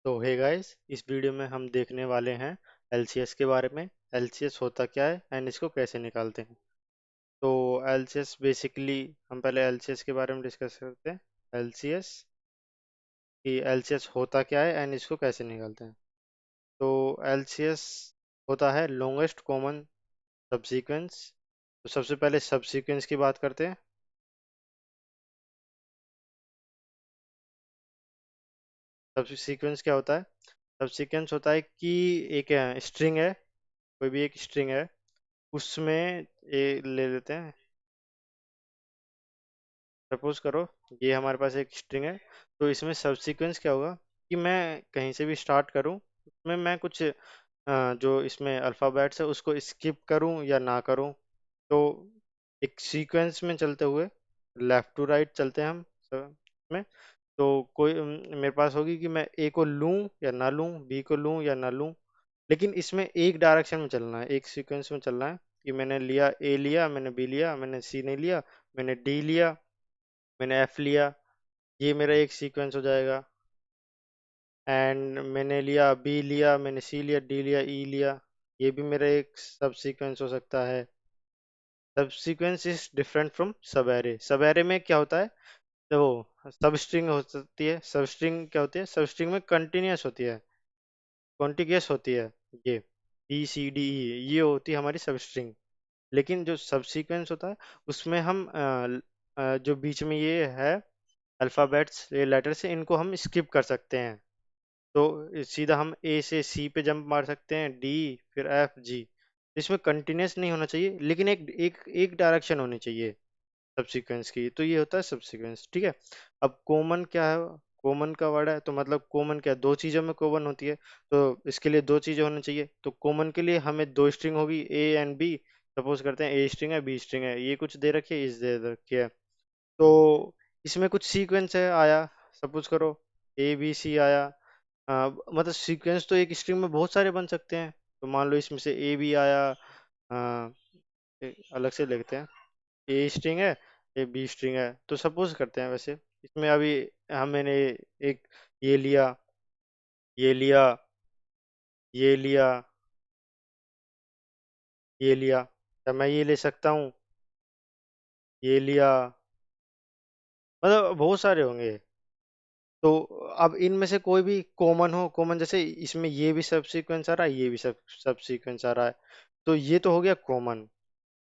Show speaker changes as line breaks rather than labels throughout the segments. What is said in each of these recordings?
तो hey guys, इस video में हम देखने वाले हैं एलसीएस के बारे में। एलसीएस होता क्या है एंड इसको कैसे निकालते हैं। तो एलसीएस बेसिकली, हम पहले एलसीएस के बारे में डिस्कस करते हैं। एलसीएस कि एलसीएस होता क्या है एंड इसको कैसे निकालते हैं। तो एलसीएस होता है लॉन्गेस्ट कॉमन सबसीक्वेंस। तो सबसे पहले सबसीक्वेंस की बात करते हैं। सबसीक्वेंस क्या होता है? सबसीक्वेंस होता है कि एक स्ट्रिंग है, कोई भी एक स्ट्रिंग है, उसमें ले लेते हैं। सपोज करो ये हमारे पास एक स्ट्रिंग है। तो इसमें सब्सीक्वेंस क्या होगा कि मैं कहीं से भी स्टार्ट करूं, उसमें मैं कुछ जो इसमें अल्फ़ाबेट्स है उसको स्किप करूं या ना करूं। तो एक सीक्वेंस में चलते हुए लेफ्ट टू राइट चलते हैं हम में। तो कोई मेरे पास होगी कि मैं ए को लूं या ना लूं, बी को लूं या ना लूं। लेकिन इसमें एक डायरेक्शन में चलना है, एक सीक्वेंस में चलना है कि मैंने लिया, ए लिया, मैंने बी लिया, मैंने सी नहीं लिया, मैंने डी लिया, मैंने एफ लिया। ये मेरा एक सीक्वेंस हो जाएगा। एंड मैंने लिया, बी लिया, मैंने सी लिया, डी लिया, ई लिया। ये भी मेरा एक सब सीक्वेंस हो सकता है। सब सीक्वेंस इज डिफरेंट फ्रॉम सब एरे। सब एरे में क्या होता है, तो सब स्ट्रिंग हो सकती है। सब स्ट्रिंग क्या होती है? सब स्ट्रिंग में कंटिन्यूस होती है, कॉन्टिग्यूस होती है। ये बी सी डी ई ये होती है हमारी सब स्ट्रिंग। लेकिन जो सब सीक्वेंस होता है उसमें हम जो बीच में ये है अल्फ़ाबेट्स, ये लेटर्स हैं, इनको हम स्किप कर सकते हैं। तो सीधा हम ए से सी पे जंप मार सकते हैं, डी, फिर एफ, जी। इसमें कंटिन्यूस नहीं होना चाहिए, लेकिन एक एक एक डायरेक्शन होनी चाहिए सब सीक्वेंस की। तो ये होता है सब सीक्वेंस, ठीक है। अब कॉमन क्या है? कॉमन का वर्ड है तो मतलब कॉमन क्या है? दो चीज़ों में कॉमन होती है। तो इसके लिए दो चीज़ें होनी चाहिए। तो कॉमन के लिए हमें दो स्ट्रिंग होगी, ए एंड बी। सपोज करते हैं ए स्ट्रिंग है, बी स्ट्रिंग है, ये कुछ दे रखी है, इस दे रखी है। तो इसमें कुछ सीक्वेंस है आया, सपोज करो ए बी सी आया। मतलब सीक्वेंस तो एक स्ट्रिंग में बहुत सारे बन सकते हैं। तो मान लो इसमें से ए भी आया। अलग से लिखते हैं, ए स्ट्रिंग है, ए बी स्ट्रिंग है। तो सपोज करते हैं वैसे इसमें अभी मैंने एक ये लिया, ये लिया, ये लिया, ये लिया। क्या मैं ये ले सकता हूँ? ये लिया। मतलब बहुत सारे होंगे। तो अब इनमें से कोई भी कॉमन हो, कॉमन जैसे इसमें ये भी सब सीक्वेंस आ रहा है, ये भी सब सीक्वेंस आ रहा है। तो ये तो हो गया कॉमन।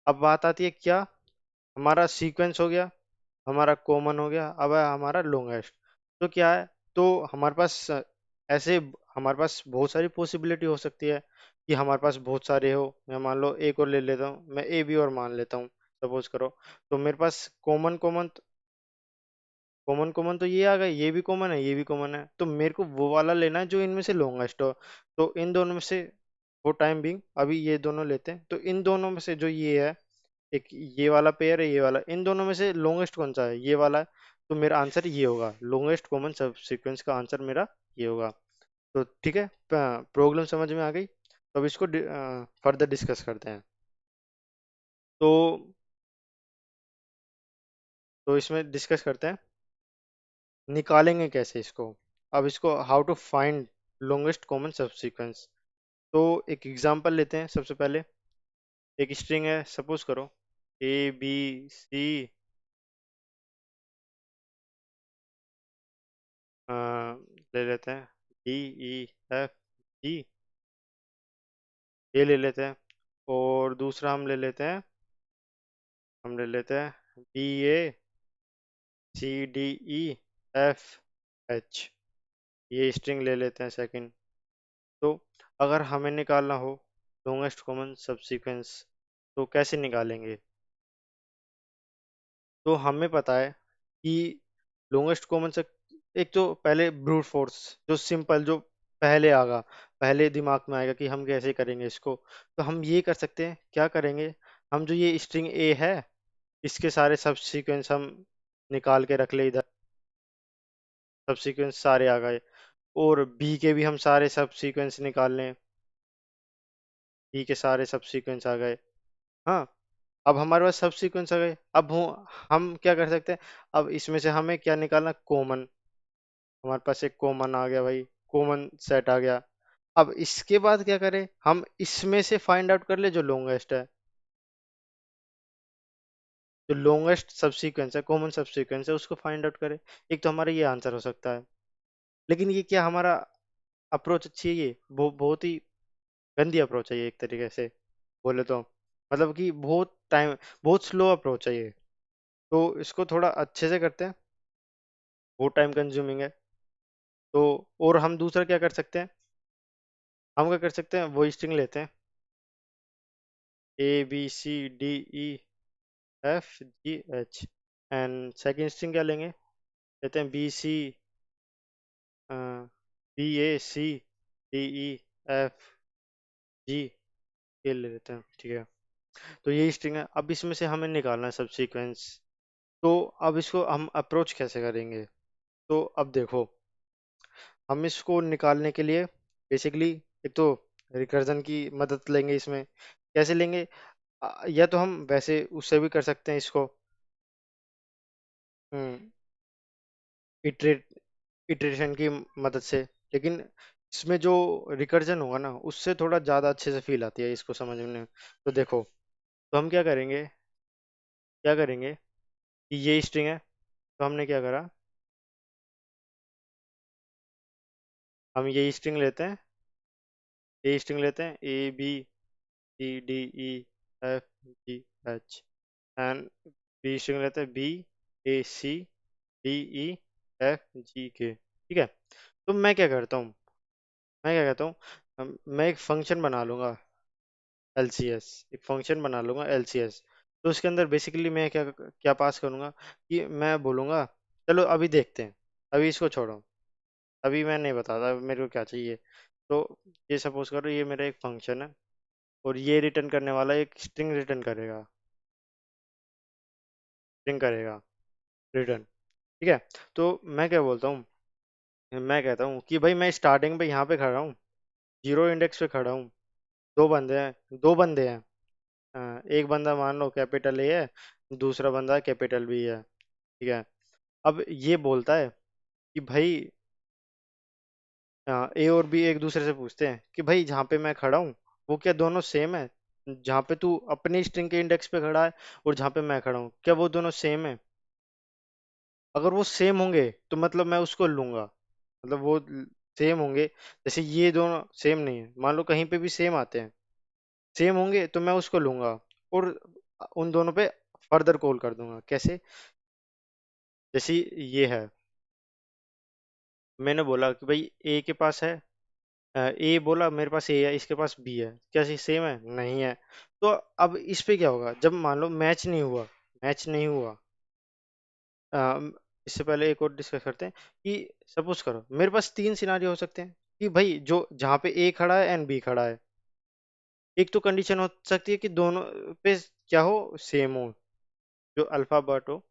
अब बात आती है क्या, हमारा सीक्वेंस हो गया, हमारा कॉमन हो गया, अब है हमारा लॉन्गेस्ट। तो क्या है, तो हमारे पास ऐसे हमारे पास बहुत सारी पॉसिबिलिटी हो सकती है कि हमारे पास बहुत सारे हो। मैं मान लो एक और ले लेता हूँ, मैं ए बी और मान लेता हूँ, सपोज करो। तो मेरे पास कॉमन कॉमन कॉमन कॉमन तो ये आ गए, ये भी कॉमन है, ये भी कॉमन है। तो मेरे को वो वाला लेना है जो इनमें से लॉन्गेस्ट हो। तो इन दोनों में से वो टाइम बिंग अभी ये दोनों लेते हैं। तो इन दोनों में से जो ये है, एक ये वाला पेयर है, ये वाला, इन दोनों में से लॉन्गेस्ट कौन सा है? ये वाला है। तो मेरा आंसर ये होगा, लॉन्गेस्ट कॉमन सब सीक्वेंस का आंसर मेरा ये होगा। तो ठीक है, प्रॉब्लम समझ में आ गई। तो अब इसको फर्दर डिस्कस करते हैं। तो इसमें डिस्कस करते हैं निकालेंगे कैसे इसको। अब इसको how to find longest common subsequence. तो एक एग्जांपल लेते हैं सबसे पहले। एक स्ट्रिंग है, सपोज करो ए बी सी, ले लेते हैं डी ई एफ जी, ये ले लेते हैं। और दूसरा हम ले लेते हैं, हम ले लेते हैं B A C D E F H, ये स्ट्रिंग ले लेते हैं सेकंड। तो अगर हमें निकालना हो लॉन्गेस्ट कॉमन सब सीक्वेंस, तो कैसे निकालेंगे? तो हमें पता है कि लॉन्गेस्ट कॉमन से एक तो पहले ब्रूट फोर्स, जो सिंपल, जो पहले आएगा, पहले दिमाग में आएगा कि हम कैसे करेंगे इसको। तो हम ये कर सकते हैं, क्या करेंगे, हम जो ये स्ट्रिंग ए है इसके सारे सब सीक्वेंस हम निकाल के रख ले इधर। सब सीक्वेंस सारे आ गए। और बी के भी हम सारे सब सीक्वेंस निकाल लें, बी के सारे सब सीक्वेंस आ गए। हाँ, अब हमारे पास सब सीक्वेंस आ गए। अब हम क्या कर सकते हैं, अब इसमें से हमें क्या निकालना, कॉमन। हमारे पास एक कॉमन आ गया भाई। कॉमन सेट आ गया। अब इसके बाद क्या करें, हम इसमें से फाइंड आउट कर ले जो लॉन्गेस्ट है, जो लॉन्गेस्ट सब सीक्वेंस है, कॉमन सब सीक्वेंस है, उसको फाइंड आउट करें। एक तो हमारा ये आंसर हो सकता है। लेकिन ये क्या हमारा अप्रोच अच्छी है? ये बहुत ही गंदी अप्रोच है ये, एक तरीके से बोले तो। मतलब कि बहुत टाइम, बहुत स्लो अप्रोच है ये। तो इसको थोड़ा अच्छे से करते हैं, बहुत टाइम कंज्यूमिंग है। तो और हम दूसरा क्या कर सकते हैं, हम क्या कर सकते हैं, वो स्ट्रिंग लेते हैं, ABCDEFGH, एंड सेकंड स्ट्रिंग क्या लेंगे, लेते हैं BCBACDEFG, ये ले लेते हैं, ठीक है। तो ये स्ट्रिंग है, अब इसमें से हमें निकालना है सब सीक्वेंस। तो अब इसको हम अप्रोच कैसे करेंगे? तो अब देखो, हम इसको निकालने के लिए बेसिकली एक तो रिकर्जन की मदद लेंगे इसमें। कैसे लेंगे? या तो हम वैसे उससे भी कर सकते हैं इसको, इटरेट इटरेशन की मदद से। लेकिन इसमें जो रिकर्जन होगा ना, उससे थोड़ा ज़्यादा अच्छे से फील आती है इसको समझने में। तो देखो, तो हम क्या करेंगे कि ये स्ट्रिंग है, तो हमने क्या करा, हम ये स्ट्रिंग लेते हैं ABCDEFGH, एंड बी स्ट्रिंग लेते हैं BACDEFGK, ठीक है। तो मैं क्या कहता हूँ, मैं एक फंक्शन बना लूंगा, LCS, एक फंक्शन बना लूंगा LCS। तो उसके अंदर बेसिकली मैं क्या क्या पास करूंगा, कि मैं बोलूंगा, चलो अभी देखते हैं, अभी इसको छोड़ो, अभी मैं नहीं बताता मेरे को क्या चाहिए। तो ये सपोज करो, ये मेरा एक फंक्शन है, और ये रिटर्न करने वाला एक स्ट्रिंग रिटर्न करेगा, रिटर्न, ठीक है। तो मैं क्या बोलता हूँ, मैं कहता हूँ कि भाई मैं स्टार्टिंग पे यहाँ पे खड़ा हूँ, जीरो इंडेक्स पे खड़ा हूँ, दो बंदे हैं। एक बंदा मान लो कैपिटल ए है, दूसरा बंदा कैपिटल बी है, ठीक है। अब ये बोलता है कि भाई ए और बी एक दूसरे से पूछते हैं कि भाई जहाँ पे मैं खड़ा हूँ वो क्या दोनों सेम है, जहाँ पे तू अपनी स्ट्रिंग के इंडेक्स पे खड़ा है और जहाँ पे मैं खड़ा हूँ, क्या वो दोनों सेम है? अगर वो सेम होंगे तो मतलब मैं उसको लूंगा, मतलब वो सेम होंगे। जैसे ये दोनों सेम नहीं है, मान लो कहीं पे भी सेम आते हैं, सेम होंगे तो मैं उसको लूंगा, और उन दोनों पे फर्दर कॉल कर दूंगा। कैसे? जैसे ये है, मैंने बोला कि भाई ए के पास है, ए बोला मेरे पास ए है, इसके पास बी है, क्या ये सेम है? नहीं है। तो अब इस पे क्या होगा, जब मान लो मैच नहीं हुआ, अ, इससे पहले एक और डिस्कस करते हैं कि सपोज करो मेरे पास तीन सिनारियो हो सकते हैं, कि भाई जो जहाँ पे ए खड़ा है एंड बी खड़ा है। एक तो कंडीशन हो सकती है कि दोनों पे क्या हो, सेम हो, जो अल्फाबेट हो,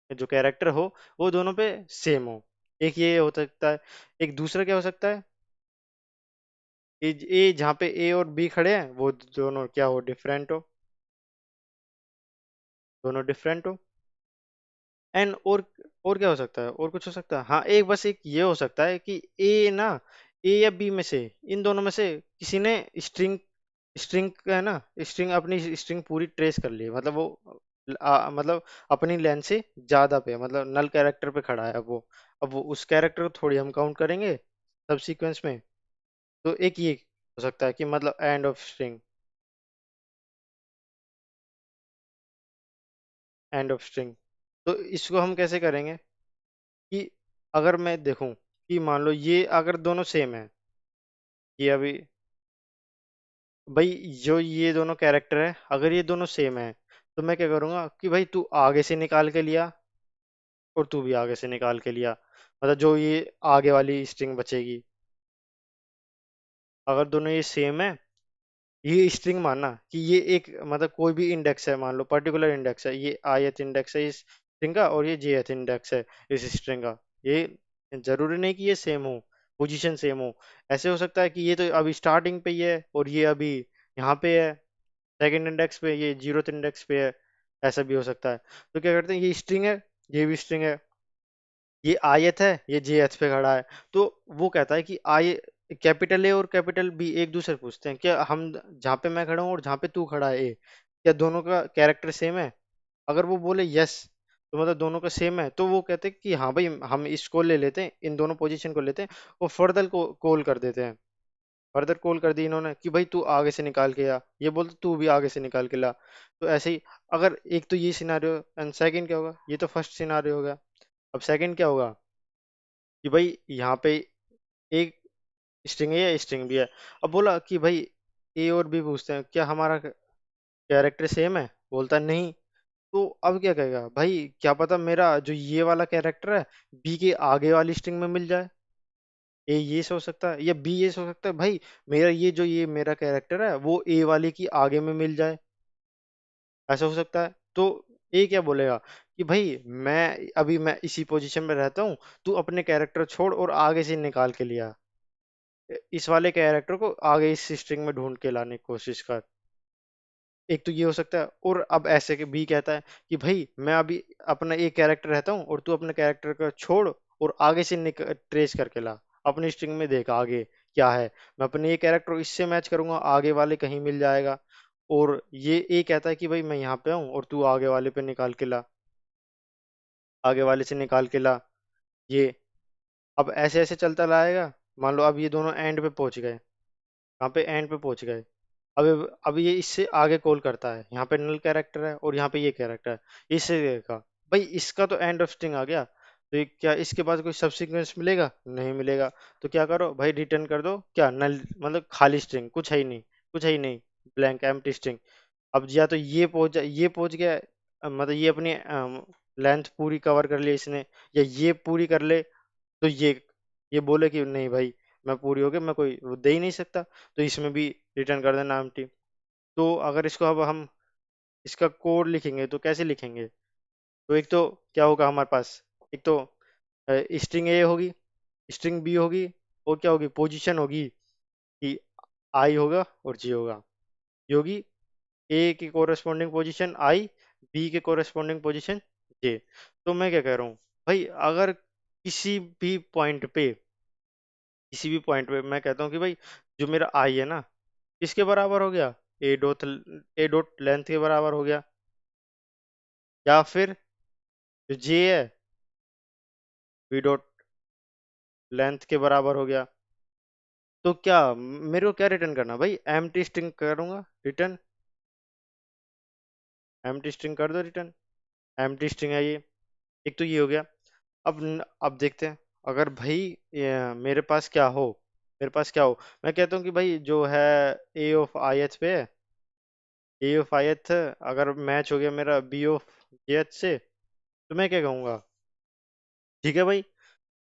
जो कैरेक्टर हो, वो दोनों पे सेम हो। एक ये हो सकता है। एक दूसरा क्या हो सकता है, ए जहाँ पे ए और बी खड़े हैं वो दोनों क्या हो, दोनों डिफरेंट हो। एंड और क्या हो सकता है, और कुछ हो सकता है? हाँ, एक ये हो सकता है कि ए या बी में से, इन दोनों में से किसी ने स्ट्रिंग स्ट्रिंग है ना, स्ट्रिंग अपनी स्ट्रिंग पूरी ट्रेस कर ली है, मतलब वो मतलब अपनी लेंथ से ज्यादा पे, मतलब नल कैरेक्टर पे खड़ा है। अब वो उस कैरेक्टर को थोड़ी हम काउंट करेंगे सब सीक्वेंस में। तो एक ये हो सकता है कि मतलब एंड ऑफ स्ट्रिंग। तो इसको हम कैसे करेंगे कि अगर मैं देखूं कि मान लो ये अगर दोनों सेम है, ये अभी भाई जो ये दोनों कैरेक्टर है, अगर ये दोनों सेम है, तो मैं क्या करूंगा कि भाई तू आगे से निकाल के लिया और तू भी आगे से निकाल के लिया, मतलब जो ये आगे वाली स्ट्रिंग बचेगी, अगर दोनों ये सेम है, ये स्ट्रिंग मानना कि ये एक मतलब कोई भी इंडेक्स है, मान लो पर्टिकुलर इंडेक्स है, ये ith इंडेक्स है इस स्ट्रिंग का, और ये jth इंडेक्स है इस स्ट्रिंग का। ये जरूरी नहीं कि ये सेम हो, पोजीशन सेम हो। ऐसे हो सकता है कि ये तो अभी स्टार्टिंग पे ही है और ये अभी यहाँ पे है, सेकंड इंडेक्स पे, ये जीरोथ इंडेक्स पे है। ऐसा भी हो सकता है। तो क्या करते हैं, ये स्ट्रिंग है, ये भी स्ट्रिंग है, ये आयत है, ये जे एच पे खड़ा है। तो वो कहता है कि आई, कैपिटल ए और कैपिटल बी एक दूसरे से पूछते हैं क्या हम, जहाँ पे मैं खड़ा हूँ और जहाँ पे तू खड़ा है ए, क्या दोनों का कैरेक्टर सेम है? अगर वो बोले यस, तो मतलब दोनों का सेम है, तो वो कहते हैं कि हाँ भाई हम इसको ले लेते हैं, इन दोनों पोजीशन को लेते हैं और फर्दर को कॉल कर देते हैं। फर्दर कॉल कर दी इन्होंने कि भाई तू आगे से निकाल के आ, ये बोलते तू भी आगे से निकाल के ला। तो ऐसे ही, अगर एक तो ये सिनारियो, एंड सेकंड क्या होगा, ये तो फर्स्ट सिनारियो होगा। अब सेकंड क्या होगा कि भाई यहाँ पे एक स्ट्रिंग है या स्ट्रिंग भी है। अब बोला कि भाई ए और बी पूछते हैं क्या हमारा कैरेक्टर सेम है, बोलता है नहीं। तो अब क्या कहेगा भाई, क्या पता मेरा जो ये वाला कैरेक्टर है बी के आगे वाली स्ट्रिंग में मिल जाए। ए ये सोच सकता है या बी ये सोच सकता है भाई, मेरा ये मेरा कैरेक्टर है वो ए वाले की आगे में मिल जाए, ऐसा हो सकता है। तो ए क्या बोलेगा कि भाई मैं इसी पोजीशन में रहता हूँ, तू अपने कैरेक्टर छोड़ और आगे से निकाल के लिया, इस वाले कैरेक्टर को आगे इस स्ट्रिंग में ढूंढ के लाने की कोशिश कर। एक तो ये हो सकता है। और अब ऐसे के बी कहता है कि भाई मैं अभी अपना एक कैरेक्टर रहता हूँ और तू अपने कैरेक्टर को छोड़ और आगे से ट्रेस करके ला, अपनी स्ट्रिंग में देख आगे क्या है, मैं अपने ये कैरेक्टर इससे मैच करूंगा, आगे वाले कहीं मिल जाएगा। और ये ए कहता है कि भाई मैं यहाँ पे हूँ और तू आगे वाले पे निकाल के ला, आगे वाले से निकाल के ला ये। अब ऐसे ऐसे चलता लाएगा। मान लो अब ये दोनों एंड पे पहुंच गए, यहाँ पे एंड पे पहुंच गए। अब ये इससे आगे कॉल करता है, यहाँ पे नल कैरेक्टर है और यहाँ पे ये कैरेक्टर है, इससे देखा भाई इसका तो एंड ऑफ स्ट्रिंग आ गया, तो ये क्या इसके बाद कोई सब्सिक्वेंस मिलेगा, नहीं मिलेगा। तो क्या करो भाई, रिटर्न कर दो क्या नल, मतलब खाली स्ट्रिंग, कुछ है ही नहीं, कुछ है ही नहीं, ब्लैंक एम्प्टी स्ट्रिंग। अब या तो ये पहुंच गया, मतलब ये अपनी लेंथ पूरी कवर कर ली इसने, या ये पूरी कर ले, तो ये बोले कि नहीं भाई मैं पूरी हो गई, मैं कोई वो दे ही नहीं सकता, तो इसमें भी रिटर्न कर देना एम्प्टी। तो अगर इसको अब हम इसका कोड लिखेंगे तो कैसे लिखेंगे? तो एक तो क्या होगा हमारे पास, एक तो स्ट्रिंग ए होगी, स्ट्रिंग बी होगी, और क्या होगी पोजीशन होगी कि आई होगा और जी होगा, ये होगी ए की कोरेस्पॉन्डिंग पोजीशन आई, बी के कोरेस्पॉन्डिंग पोजीशन जे। तो मैं क्या कह रहा हूँ भाई, अगर किसी भी पॉइंट पे मैं कहता हूँ कि भाई जो मेरा आई है ना, किसके बराबर हो गया, ए डॉट लेंथ के बराबर हो गया, या फिर जो जे है बी डॉट लेंथ के बराबर हो गया। तो क्या मेरे को क्या रिटर्न करना भाई, एम्प्टी स्ट्रिंग करूंगा रिटर्न, एम्प्टी स्ट्रिंग कर दो रिटर्न, एम्प्टी स्ट्रिंग है ये। एक तो ये हो गया। अब देखते हैं, अगर भाई मेरे पास क्या हो, मेरे पास क्या हो, मैं कहता हूँ कि भाई जो है ए ऑफ आई एच पे है, ए ऑफ आई एच अगर मैच हो गया मेरा बी ऑफ जे एच से, तो मैं क्या कहूँगा, ठीक है भाई।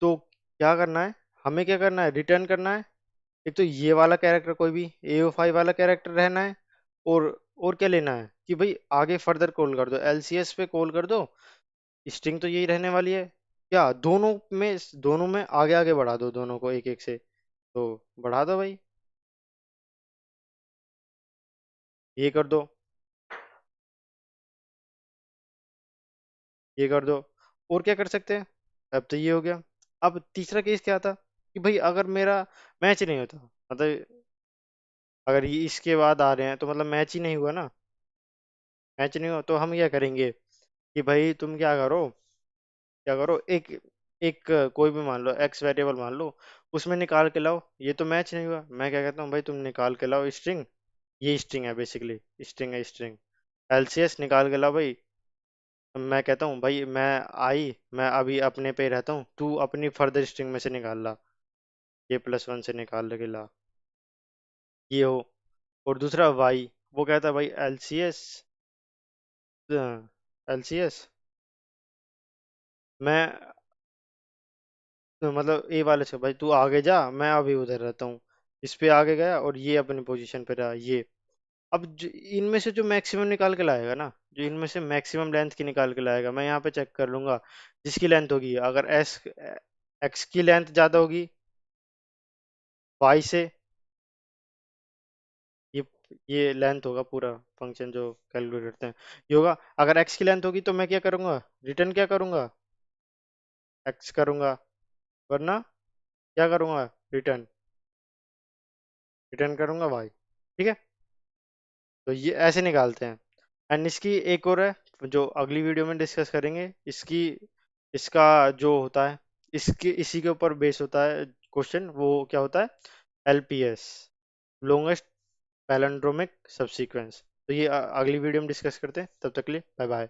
तो क्या करना है, हमें क्या करना है, रिटर्न करना है। एक तो ये वाला कैरेक्टर कोई भी AO5 वाला कैरेक्टर रहना है, और और क्या लेना है कि भाई आगे फर्दर कॉल कर दो, LCS पे कॉल कर दो, स्ट्रिंग तो यही रहने वाली है। क्या दोनों में आगे आगे बढ़ा दो, दोनों को एक एक से, तो बढ़ा दो भाई, ये कर दो, ये कर दो। और क्या कर सकते हैं, अब तो ये हो गया। अब तीसरा केस क्या था कि भाई अगर मेरा मैच नहीं होता, मतलब अगर ये इसके बाद आ रहे हैं तो मतलब मैच ही नहीं हुआ ना, मैच नहीं हुआ तो हम क्या करेंगे कि भाई तुम क्या करो, एक एक कोई भी मान लो, एक्स वेरिएबल मान लो, उसमें निकाल के लाओ, ये तो मैच नहीं हुआ, मैं क्या कहता हूँ भाई तुम निकाल के लाओ स्ट्रिंग, ये स्ट्रिंग है बेसिकली, स्ट्रिंग है स्ट्रिंग, LCS निकाल के लाओ भाई। मैं कहता हूँ भाई मैं अभी अपने पे ही रहता हूँ, तू अपनी फर्दर स्ट्रिंग में से निकाल ला, ये +1 से निकाल के ला, ये हो। और दूसरा वाई, वो कहता है भाई LCS मैं, तो मतलब ए वाले से भाई तू आगे जा, मैं अभी उधर रहता हूँ, इस पे आगे गया और ये अपनी पोजीशन पे रहा ये। अब इनमें से जो मैक्सिमम निकाल के लाएगा ना, जो इनमें से मैक्सिमम लेंथ की निकाल के लाएगा, मैं यहाँ पे चेक कर लूंगा, जिसकी लेंथ होगी, अगर एक्स की लेंथ ज्यादा होगी वाई से, ये ये लेंथ होगा पूरा फंक्शन जो कैलकुलेट करते हैं, ये होगा। अगर एक्स की लेंथ होगी तो मैं क्या करूंगा, रिटर्न क्या करूंगा, एक्स करूंगा, वरना क्या करूंगा, रिटर्न, रिटर्न करूंगा वाई। ठीक है, तो ये ऐसे निकालते हैं। एंड इसकी एक और है जो अगली वीडियो में डिस्कस करेंगे, इसकी, इसका जो होता है, इसके इसी के ऊपर बेस होता है क्वेश्चन, वो क्या होता है, एलपीएस, लॉन्गेस्ट पैलिंड्रोमिक सबसीक्वेंस। तो ये अगली वीडियो में डिस्कस करते हैं, तब तक के लिए बाय बाय।